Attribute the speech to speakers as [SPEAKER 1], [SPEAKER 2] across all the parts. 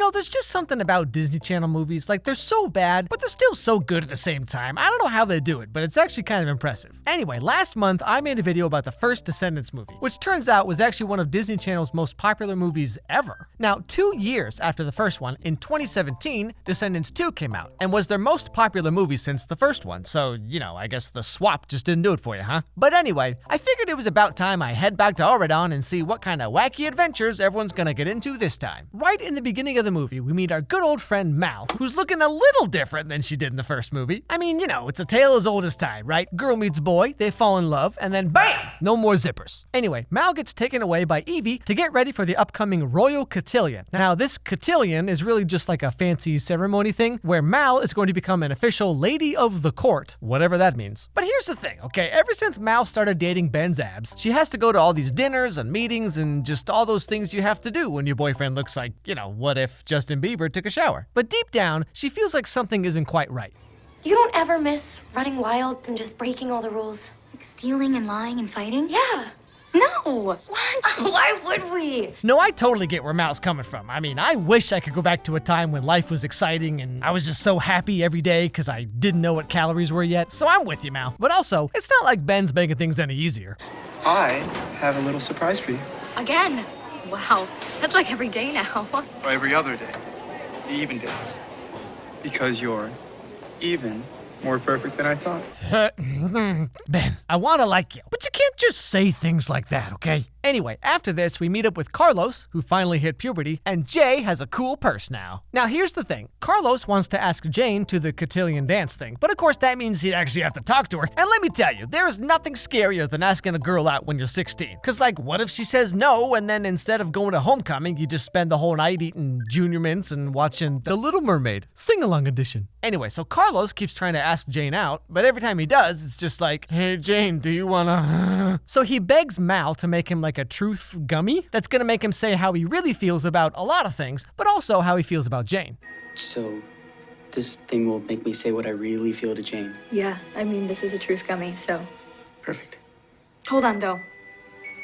[SPEAKER 1] there's just something about Disney Channel movies, like they're so bad, but they're still so good at the same time. I don't know how they do it, but it's actually kind of impressive. Anyway, last month I made a video about the first Descendants movie, which turns out was actually one of Disney Channel's most popular movies ever. Now, 2 years after the first one, in 2017, Descendants 2 came out, and was their most popular movie since the first one, so, I guess the swap just didn't do it for you, huh? But anyway, I figured it was about time I head back to Auradon and see what kind of wacky adventures everyone's gonna get into this time. Right in the beginning of the movie, we meet our good old friend Mal, who's looking a little different than she did in the first movie. I mean, it's a tale as old as time, right? Girl meets boy, they fall in love, and then BAM! No more zippers. Anyway, Mal gets taken away by Evie to get ready for the upcoming Royal Cotillion. Now, this Cotillion is really just like a fancy ceremony thing, where Mal is going to become an official lady of the court, whatever that means. But here's the thing, okay? Ever since Mal started dating Ben's abs, she has to go to all these dinners and meetings and just all those things you have to do when your boyfriend looks like, what if Justin Bieber took a shower? But deep down, she feels like something isn't quite right.
[SPEAKER 2] You don't ever miss running wild and just breaking all the rules?
[SPEAKER 3] Like stealing and lying and fighting?
[SPEAKER 2] Yeah.
[SPEAKER 3] No.
[SPEAKER 2] What?
[SPEAKER 3] Why would we?
[SPEAKER 1] No, I totally get where Mal's coming from. I mean, I wish I could go back to a time when life was exciting and I was just so happy every day because I didn't know what calories were yet. So I'm with you, Mal. But also, it's not like Ben's making things any easier.
[SPEAKER 4] I have a little surprise for you.
[SPEAKER 3] Again? Wow, that's like every day now.
[SPEAKER 4] Or every other day. The even days. Because you're even more perfect than I thought.
[SPEAKER 1] Ben, I want to like you, but you can't just say things like that, okay? Anyway, after this, we meet up with Carlos, who finally hit puberty, and Jay has a cool purse now. Now, here's the thing. Carlos wants to ask Jane to the Cotillion dance thing, but of course that means he'd actually have to talk to her. And let me tell you, there is nothing scarier than asking a girl out when you're 16. Cause what if she says no, and then instead of going to homecoming, you just spend the whole night eating Junior Mints and watching The Little Mermaid, sing-along edition. Anyway, so Carlos keeps trying to ask Jane out, but every time he does, it's just like, hey Jane, do you wanna... So he begs Mal to make him like a truth gummy that's gonna make him say how he really feels about a lot of things, but also how he feels about Jane.
[SPEAKER 5] So, this thing will make me say what I really feel to Jane.
[SPEAKER 3] Yeah, I mean, this is a truth gummy, so.
[SPEAKER 4] Perfect.
[SPEAKER 3] Hold on, though.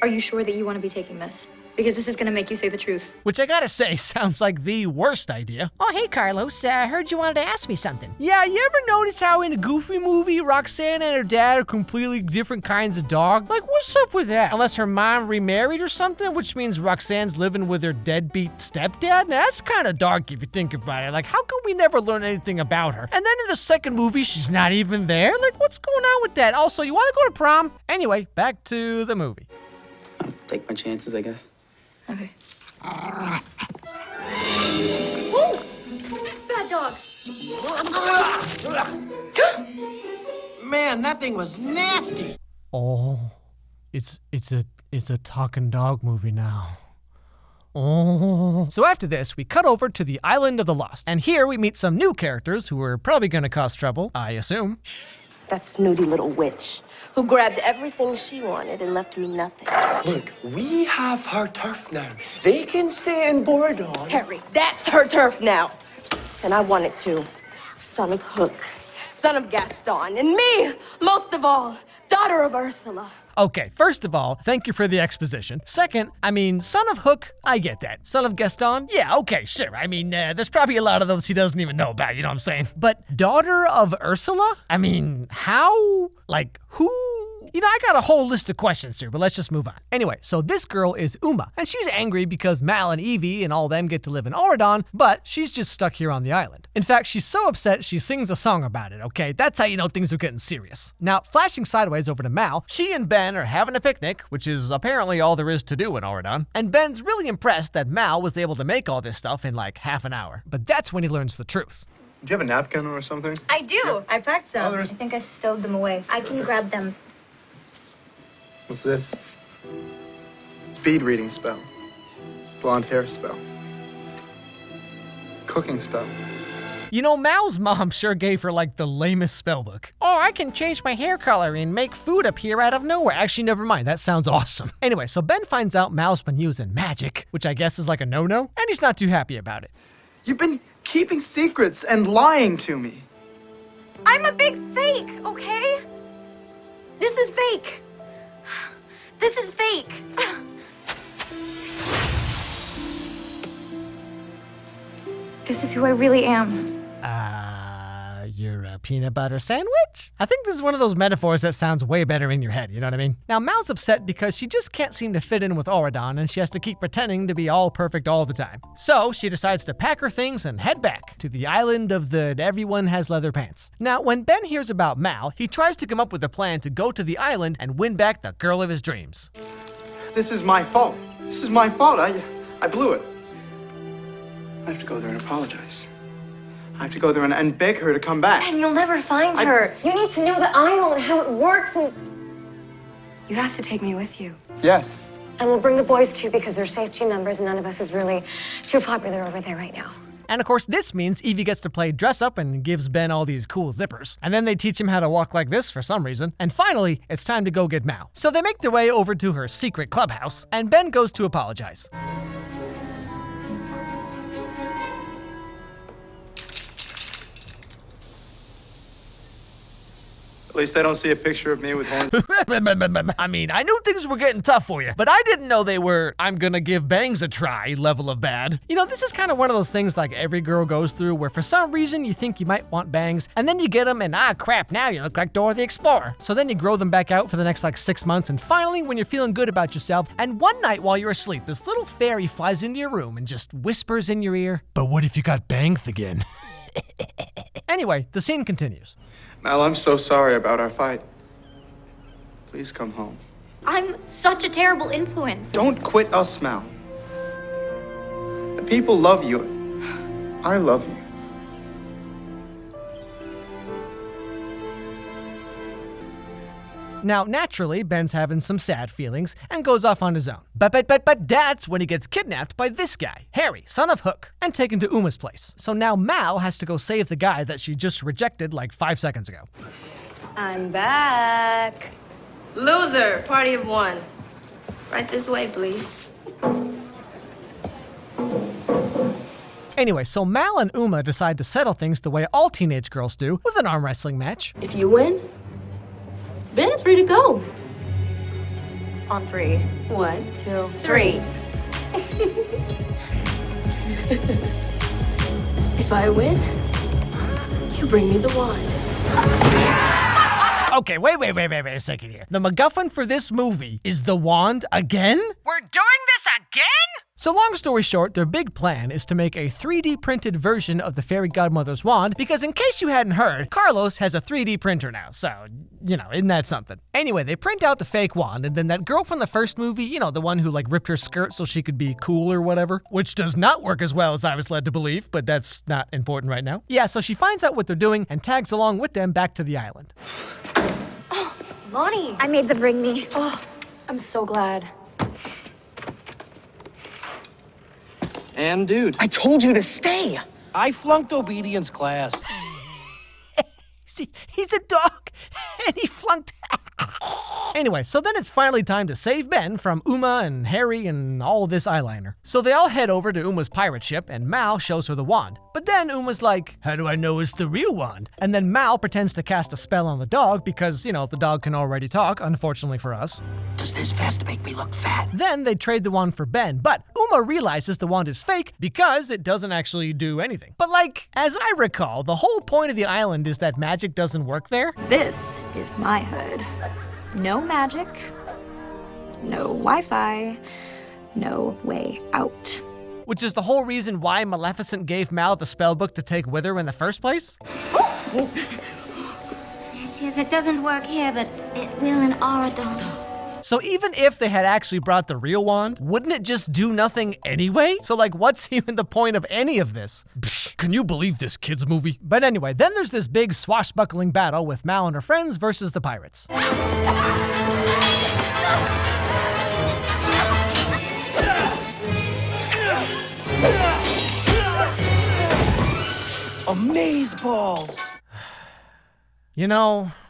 [SPEAKER 3] Are you sure that you want to be taking this? Because this is gonna make you say the truth.
[SPEAKER 1] Which I gotta say sounds like the worst idea. Oh, hey Carlos, I heard you wanted to ask me something. Yeah, you ever notice how in a Goofy movie, Roxanne and her dad are completely different kinds of dog? Like, what's up with that? Unless her mom remarried or something, which means Roxanne's living with her deadbeat stepdad? Now, that's kind of dark if you think about it. Like, how come we never learn anything about her? And then in the second movie, she's not even there? Like, what's going on with that? Also, you wanna go to prom? Anyway, back to the movie.
[SPEAKER 5] I'll take my chances, I guess.
[SPEAKER 3] Okay.
[SPEAKER 2] Woo! Bad dog.
[SPEAKER 6] Man, that thing was nasty.
[SPEAKER 1] Oh, it's a talking dog movie now. Oh. So after this, we cut over to the Island of the Lost, and here we meet some new characters who are probably gonna cause trouble, I assume.
[SPEAKER 7] That snooty little witch who grabbed everything she wanted and left me nothing.
[SPEAKER 6] Look, we have her turf now. They can stay in Auradon.
[SPEAKER 7] Harry, that's her turf now. And I want it too. Son of Hook, son of Gaston, and me, most of all, daughter of Ursula.
[SPEAKER 1] Okay, first of all, thank you for the exposition. Second, son of Hook, I get that. Son of Gaston? Yeah, okay, sure. There's probably a lot of those he doesn't even know about, you know what I'm saying? But daughter of Ursula? How? Like, who? I got a whole list of questions here, but let's just move on. Anyway, so this girl is Uma, and she's angry because Mal and Evie and all them get to live in Auradon, but she's just stuck here on the island. In fact, she's so upset she sings a song about it, okay? That's how you know things are getting serious. Now, flashing sideways over to Mal, she and Ben are having a picnic, which is apparently all there is to do in Auradon, and Ben's really impressed that Mal was able to make all this stuff in like half an hour. But that's when he learns the truth.
[SPEAKER 4] Do you have a napkin or something?
[SPEAKER 3] I do. Yeah. I packed some.
[SPEAKER 4] Oh,
[SPEAKER 3] I think I stowed them away. I can grab them.
[SPEAKER 4] What's this? Speed reading spell. Blonde hair spell. Cooking spell.
[SPEAKER 1] Mal's mom sure gave her like the lamest spell book. Oh, I can change my hair color and make food appear out of nowhere. Actually, never mind. That sounds awesome. Anyway, so Ben finds out Mal's been using magic, which I guess is like a no-no, and he's not too happy about it.
[SPEAKER 4] You've been keeping secrets and lying to me.
[SPEAKER 3] I'm a big fake, okay? This is fake. This is fake. This is who I really am.
[SPEAKER 1] You're a peanut butter sandwich? I think this is one of those metaphors that sounds way better in your head, you know what I mean? Now, Mal's upset because she just can't seem to fit in with Auradon and she has to keep pretending to be all perfect all the time. So, she decides to pack her things and head back to the island of the everyone has leather pants. Now, when Ben hears about Mal, he tries to come up with a plan to go to the island and win back the girl of his dreams.
[SPEAKER 4] This is my fault. This is my fault. I blew it. I have to go there and apologize. I have to go there and beg her to come back.
[SPEAKER 2] And you'll never find her. You need to know the isle and how it works, and you have to take me with you.
[SPEAKER 4] Yes.
[SPEAKER 2] And we'll bring the boys too, because they're safety numbers and none of us is really too popular over there right now.
[SPEAKER 1] And of course, this means Evie gets to play dress up and gives Ben all these cool zippers. And then they teach him how to walk like this for some reason. And finally, it's time to go get Mal. So they make their way over to her secret clubhouse, and Ben goes to apologize.
[SPEAKER 4] At least I don't see a picture of me with horns.
[SPEAKER 1] I mean, I knew things were getting tough for you, but I didn't know they were, I'm gonna give bangs a try level of bad. You know, this is kind of one of those things like every girl goes through where for some reason you think you might want bangs, and then you get them and crap, now you look like Dora the Explorer. So then you grow them back out for the next 6 months, and finally, when you're feeling good about yourself, and one night while you're asleep, this little fairy flies into your room and just whispers in your ear, "But what if you got bangs again?" Anyway, the scene continues.
[SPEAKER 4] Mal, I'm so sorry about our fight. Please come home.
[SPEAKER 3] I'm such a terrible influence.
[SPEAKER 4] Don't quit us, Mal. The people love you. I love you.
[SPEAKER 1] Now, naturally, Ben's having some sad feelings and goes off on his own. But that's when he gets kidnapped by this guy, Harry, son of Hook, and taken to Uma's place. So now Mal has to go save the guy that she just rejected 5 seconds ago.
[SPEAKER 7] I'm back. Loser, party of one. Right this way, please.
[SPEAKER 1] Anyway, so Mal and Uma decide to settle things the way all teenage girls do, with an arm wrestling match.
[SPEAKER 7] If you win, Ben is free to go.
[SPEAKER 2] On 3,
[SPEAKER 7] 1,
[SPEAKER 2] 2, 3.
[SPEAKER 7] If I win, you bring me the wand.
[SPEAKER 1] Okay, wait a second here. The MacGuffin for this movie is the wand again? We're doing this again? So long story short, their big plan is to make a 3D printed version of the fairy godmother's wand, because in case you hadn't heard, Carlos has a 3D printer now, so, isn't that something? Anyway, they print out the fake wand, and then that girl from the first movie, the one who ripped her skirt so she could be cool or whatever, which does not work as well as I was led to believe, but that's not important right now. Yeah, so she finds out what they're doing and tags along with them back to the island.
[SPEAKER 2] Oh, Lonnie.
[SPEAKER 3] I made them bring me.
[SPEAKER 2] Oh, I'm so glad.
[SPEAKER 6] And dude,
[SPEAKER 5] I told you to stay.
[SPEAKER 6] I flunked obedience class.
[SPEAKER 1] See, he's a dog, and he flunked. Anyway, so then it's finally time to save Ben from Uma and Harry and all of this eyeliner. So they all head over to Uma's pirate ship, and Mal shows her the wand. But then Uma's like, "How do I know it's the real wand?" And then Mal pretends to cast a spell on the dog because, the dog can already talk, unfortunately for us.
[SPEAKER 6] Does this vest make me look fat?
[SPEAKER 1] Then they trade the wand for Ben, but Uma realizes the wand is fake because it doesn't actually do anything. But as I recall, the whole point of the island is that magic doesn't work there.
[SPEAKER 3] This is my hood. No magic, no Wi-Fi, no way out.
[SPEAKER 1] Which is the whole reason why Maleficent gave Mal the spell book to take with her in the first place?
[SPEAKER 3] Yes, it doesn't work here, but it will in Auradon.
[SPEAKER 1] So even if they had actually brought the real wand, wouldn't it just do nothing anyway? So what's even the point of any of this? Psh, can you believe this kids movie? But anyway, then there's this big swashbuckling battle with Mal and her friends versus the pirates.
[SPEAKER 6] Amazeballs.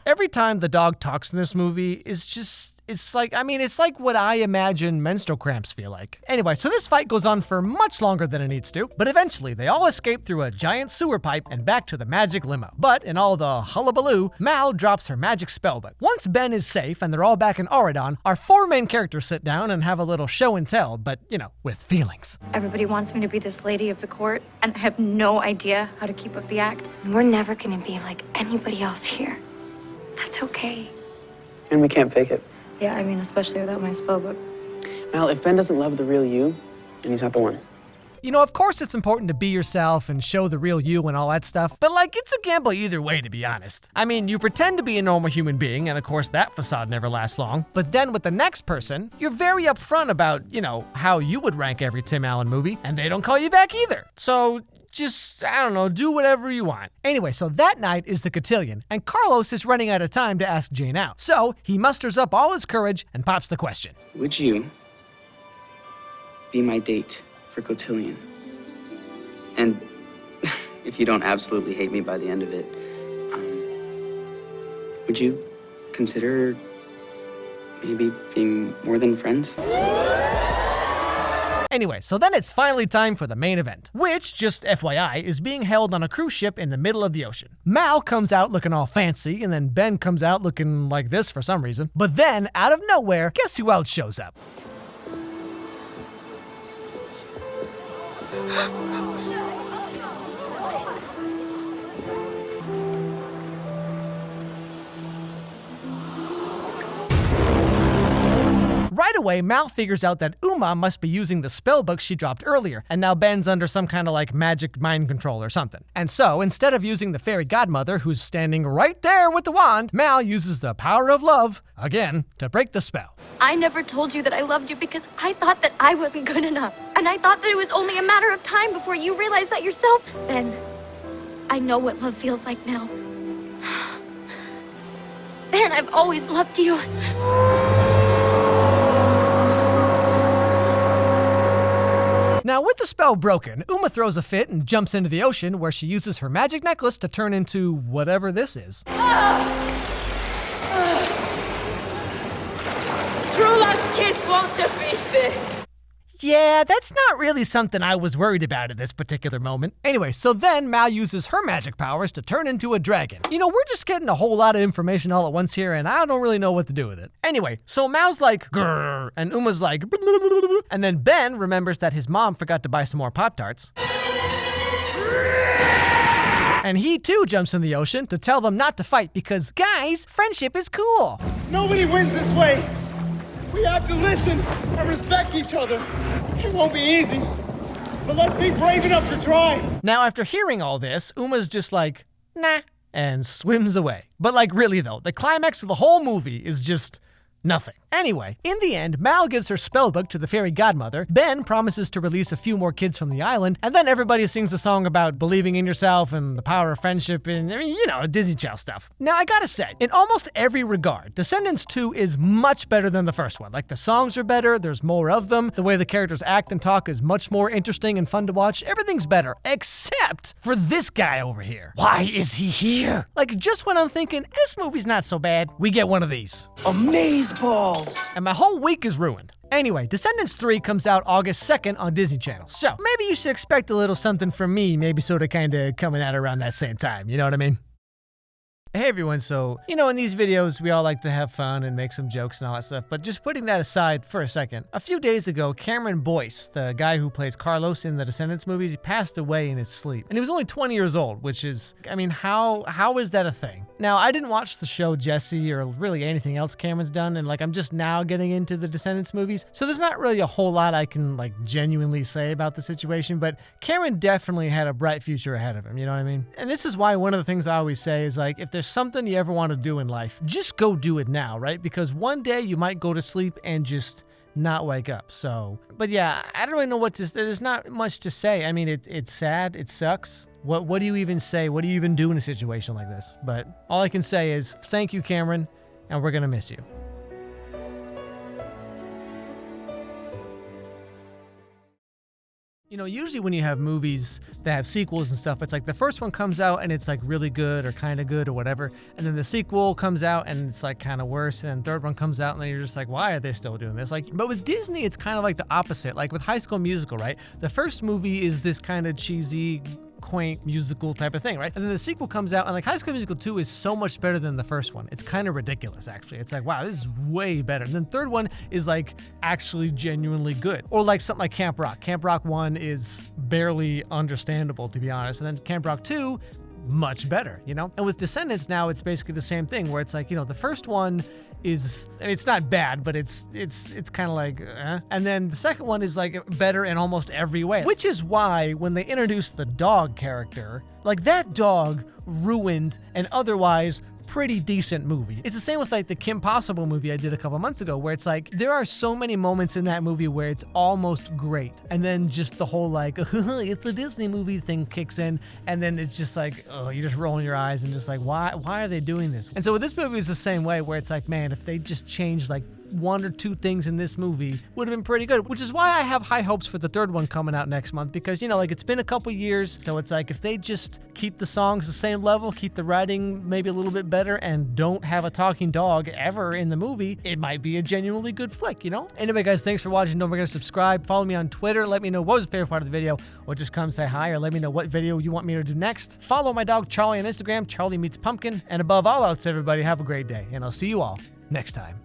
[SPEAKER 1] Every time the dog talks in this movie is just it's like what I imagine menstrual cramps feel like. Anyway, so this fight goes on for much longer than it needs to, but eventually they all escape through a giant sewer pipe and back to the magic limo. But in all the hullabaloo, Mal drops her magic spellbook. Once Ben is safe and they're all back in Auradon, our 4 main characters sit down and have a little show and tell, but, with feelings.
[SPEAKER 3] Everybody wants me to be this lady of the court, and I have no idea how to keep up the act.
[SPEAKER 2] We're never gonna be like anybody else here. That's okay.
[SPEAKER 5] And we can't fake it.
[SPEAKER 3] Yeah, I mean, especially without my spell book.
[SPEAKER 5] Mal, if Ben doesn't love the real you, then he's not the one.
[SPEAKER 1] Of course it's important to be yourself and show the real you and all that stuff, but it's a gamble either way, to be honest. I mean, you pretend to be a normal human being, and of course that facade never lasts long, but then with the next person, you're very upfront about, how you would rank every Tim Allen movie, and they don't call you back either. So just, I don't know, do whatever you want. Anyway, so that night is the Cotillion, and Carlos is running out of time to ask Jane out. So he musters up all his courage and pops the question.
[SPEAKER 5] Would you be my date for Cotillion? And if you don't absolutely hate me by the end of it, would you consider maybe being more than friends?
[SPEAKER 1] Anyway, so then it's finally time for the main event, which, just FYI, is being held on a cruise ship in the middle of the ocean. Mal comes out looking all fancy, and then Ben comes out looking like this for some reason. But then, out of nowhere, guess who else shows up? Right away, Mal figures out that Uma must be using the spellbook she dropped earlier, and now Ben's under some kind of magic mind control or something. And so, instead of using the fairy godmother, who's standing right there with the wand, Mal uses the power of love, again, to break the spell.
[SPEAKER 3] I never told you that I loved you because I thought that I wasn't good enough. And I thought that it was only a matter of time before you realized that yourself. Ben, I know what love feels like now. Ben, I've always loved you.
[SPEAKER 1] Now, with the spell broken, Uma throws a fit and jumps into the ocean, where she uses her magic necklace to turn into whatever this is.
[SPEAKER 7] True love's kiss won't defeat this.
[SPEAKER 1] Yeah, that's not really something I was worried about at this particular moment. Anyway, so then Mal uses her magic powers to turn into a dragon. We're just getting a whole lot of information all at once here, and I don't really know what to do with it. Anyway, so Mal's like, grrr, and Uma's like, and then Ben remembers that his mom forgot to buy some more Pop-Tarts. And he too jumps in the ocean to tell them not to fight because, guys, friendship is cool.
[SPEAKER 4] Nobody wins this way. We have to listen and respect each other. It won't be easy, but let's be brave enough to try.
[SPEAKER 1] Now, after hearing all this, Uma's just like, nah, and swims away. But really though, the climax of the whole movie is just nothing. Anyway, in the end, Mal gives her spellbook to the fairy godmother, Ben promises to release a few more kids from the island, and then everybody sings a song about believing in yourself and the power of friendship and, Disney Channel stuff. Now, I gotta say, in almost every regard, Descendants 2 is much better than the first one. The songs are better, there's more of them, the way the characters act and talk is much more interesting and fun to watch, everything's better, except for this guy over here. Why is he here? Just when I'm thinking, this movie's not so bad, we get one of these.
[SPEAKER 6] Amazeballs!
[SPEAKER 1] And my whole week is ruined. Anyway, Descendants 3 comes out August 2nd on Disney Channel. So maybe you should expect a little something from me, maybe sort of kind of coming out around that same time. You know what I mean? Hey everyone, so, in these videos, we all like to have fun and make some jokes and all that stuff, but just putting that aside for a second, a few days ago, Cameron Boyce, the guy who plays Carlos in the Descendants movies, he passed away in his sleep. And he was only 20 years old, which is, how is that a thing? Now, I didn't watch the show Jesse or really anything else Cameron's done, and I'm just now getting into the Descendants movies, so there's not really a whole lot I can genuinely say about the situation, but Cameron definitely had a bright future ahead of him, you know what I mean? And this is why one of the things I always say is if there's something you ever want to do in life, just go do it now, right? Because one day you might go to sleep and just not wake up. So, but yeah, I don't really know what to say. There's not much to say. I mean, it's sad. It sucks. What do you even say? What do you even do in a situation like this? But all I can say is thank you, Cameron, and we're going to miss you. You know, usually when you have movies that have sequels and stuff, it's like the first one comes out and it's like really good or kind of good or whatever. And then the sequel comes out and it's like kind of worse. And then the third one comes out and then you're just like, why are they still doing this? Like, but with Disney, it's kind of like the opposite. Like with High School Musical, right? The first movie is this kind of cheesy, quaint musical type of thing, right? And then the sequel comes out and like High School Musical 2 is so much better than the first one. It's kind of ridiculous, actually. It's like, wow, this is way better. And then the third one is like actually genuinely good. Or like something like Camp Rock. Camp Rock 1 is barely understandable, to be honest. And then Camp Rock 2, much better, you know? And with Descendants now, it's basically the same thing where it's like, you know, the first one is, I mean, it's not bad, but it's kind of like, And then the second one is like better in almost every way, which is why when they introduced the dog character, like that dog ruined an otherwise pretty decent movie. It's the same with like the Kim Possible movie I did a couple months ago, where it's like there are so many moments in that movie where it's almost great, and then just the whole like it's a Disney movie thing kicks in, and then it's just like, oh, you're just rolling your eyes and just like, why are they doing this? And so with this movie is the same way, where it's like, man, if they just changed like one or two things in this movie, would have been pretty good, which is why I have high hopes for the third one coming out next month, because, you know, like it's been a couple years, so it's like if they just keep the songs the same level, keep the writing maybe a little bit better, and don't have a talking dog ever in the movie, it might be a genuinely good flick, you know? Anyway, guys, thanks for watching. Don't forget to subscribe, follow me on Twitter, let me know what was your favorite part of the video, or just come say hi, or let me know what video you want me to do next. Follow my dog Charlie on Instagram, Charlie Meets Pumpkin, and above all else, everybody, have a great day, and I'll see you all next time.